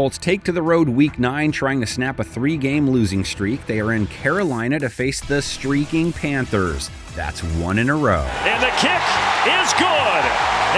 Colts take to the road Week 9, trying to snap a 3-game losing streak. They are in Carolina to face the streaking Panthers. That's 1 in a row. And the kick is good.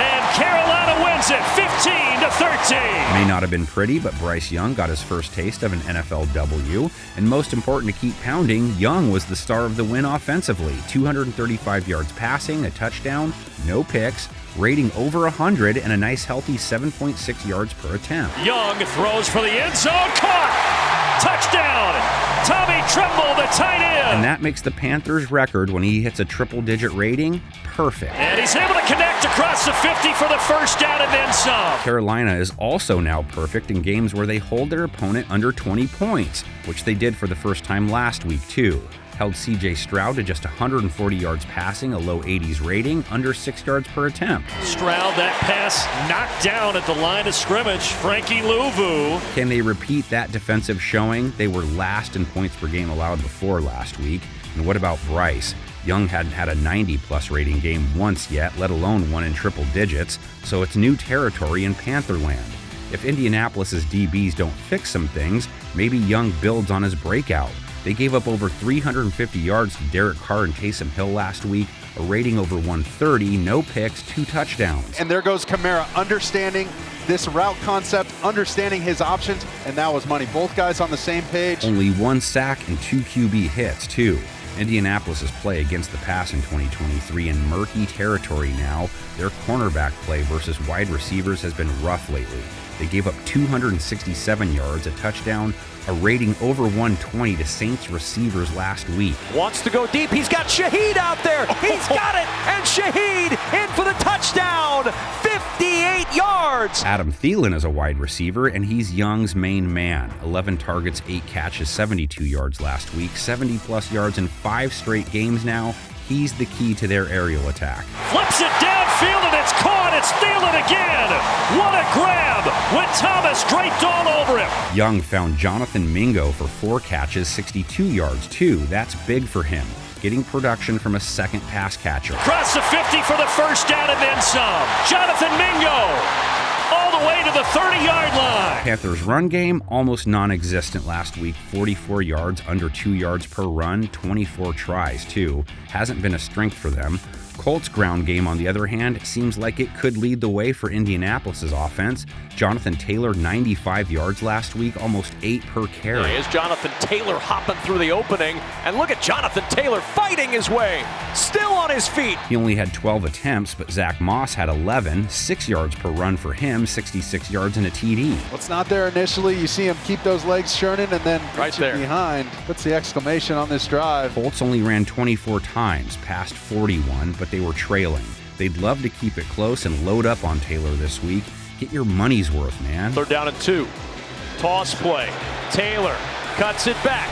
And Carolina wins it 15-13. May not have been pretty, but Bryce Young got his first taste of an NFL W. And most important to keep pounding, Young was the star of the win offensively. 235 yards passing, a touchdown, no picks, rating over 100, and a nice healthy 7.6 yards per attempt. Young throws for the end zone, caught! Touchdown! Tommy Tremble, the tight end! And that makes the Panthers' record when he hits a triple-digit rating perfect. And he's able to connect across the 50 for the first down and then some. Carolina is also now perfect in games where they hold their opponent under 20 points, which they did for the first time last week, too. Held C.J. Stroud to just 140 yards passing, a low 80s rating, under 6 yards per attempt. Stroud, that pass knocked down at the line of scrimmage. Frankie Louvu. Can they repeat that defensive showing? They were last in points per game allowed before last week. And what about Bryce? Young hadn't had a 90-plus rating game once yet, let alone one in triple digits, so it's new territory in Pantherland. If Indianapolis's DBs don't fix some things, maybe Young builds on his breakout. They gave up over 350 yards to Derek Carr and Taysom Hill last week, a rating over 130, no picks, 2 touchdowns. And there goes Kamara, understanding this route concept, understanding his options, and that was money. Both guys on the same page. Only 1 sack and 2 QB hits, too. Indianapolis's play against the pass in 2023 in murky territory now. Their cornerback play versus wide receivers has been rough lately. They gave up 267 yards, a touchdown, a rating over 120 to Saints receivers last week. Wants to go deep. He's got Shaheed out there. He's got it. And Shaheed in for the touchdown. 58 yards. Adam Thielen is a wide receiver, and he's Young's main man. 11 targets, 8 catches, 72 yards last week, 70-plus yards in 5 straight games now. He's the key to their aerial attack. Flips it downfield, and it's caught. It's Thielen again. What a grab when Thomas draped all over him. Young found Jonathan Mingo for 4 catches, 62 yards, too. That's big for him, getting production from a second pass catcher. Across the 50 for the first down and then some. Jonathan Mingo all the way to the 30-yard line. Panthers' run game, almost non-existent last week. 44 yards, under 2 yards per run, 24 tries, too. Hasn't been a strength for them. Colts' ground game, on the other hand, seems like it could lead the way for Indianapolis' offense. Jonathan Taylor, 95 yards last week, almost 8 per carry. Here's Jonathan Taylor hopping through the opening, and look at Jonathan Taylor fighting his way, still on his feet. He only had 12 attempts, but Zach Moss had 11, 6 yards per run for him, 66 yards and a TD. What's not there initially, you see him keep those legs churning and then right there behind. What's the exclamation on this drive? Colts only ran 24 times, past 41, but they were trailing. They'd love to keep it close and load up on Taylor this week. Get your money's worth, man. 3rd down and 2. Toss play. Taylor cuts it back.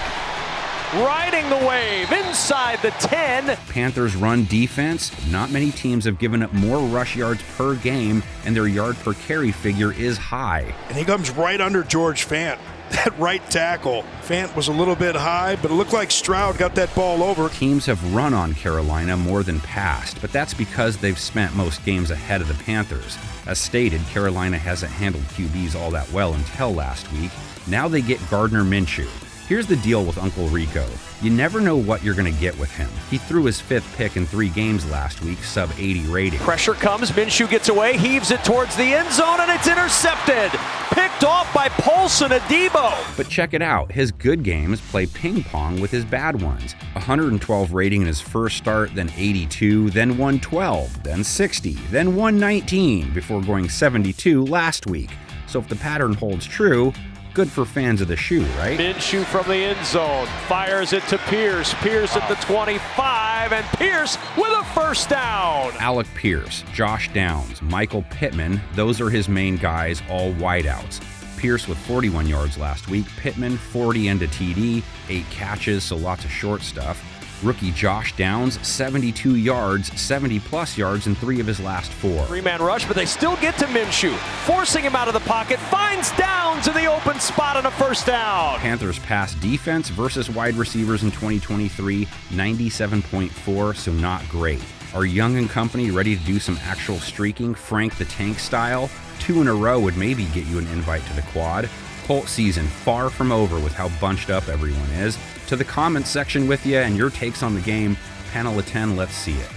Riding the wave inside the 10. Panthers run defense. Not many teams have given up more rush yards per game, and their yard per carry figure is high. And he comes right under George Fant. That right tackle. Fant was a little bit high, but it looked like Stroud got that ball over. Teams have run on Carolina more than passed, but that's because they've spent most games ahead of the Panthers. As stated, Carolina hasn't handled QBs all that well until last week. Now they get Gardner Minshew. Here's the deal with Uncle Rico. You never know what you're going to get with him. He threw his 5th pick in 3 games last week, sub 80 rating. Pressure comes, Minshew gets away, heaves it towards the end zone, and it's intercepted. Picked off by Paulson Adebo. But check it out. His good games play ping pong with his bad ones. 112 rating in his first start, then 82, then 112, then 60, then 119, before going 72 last week. So if the pattern holds true, good for fans of the shoe, right? Minshew from the end zone, fires it to Pierce. Pierce at the 25, and Pierce with a first down. Alec Pierce, Josh Downs, Michael Pittman, those are his main guys, all wideouts. Pierce with 41 yards last week, Pittman 40 and a TD, 8 catches, so lots of short stuff. Rookie Josh Downs, 72 yards, 70-plus yards in 3 of his last 4. 3-man rush, but they still get to Minshew, forcing him out of the pocket, finds Downs in the open spot on a first down. Panthers pass defense versus wide receivers in 2023, 97.4, so not great. Are Young and company ready to do some actual streaking, Frank the Tank style? 2 in a row would maybe get you an invite to the quad. Colt season far from over with how bunched up everyone is. To the comments section with you and your takes on the game. Panel of 10, let's see it.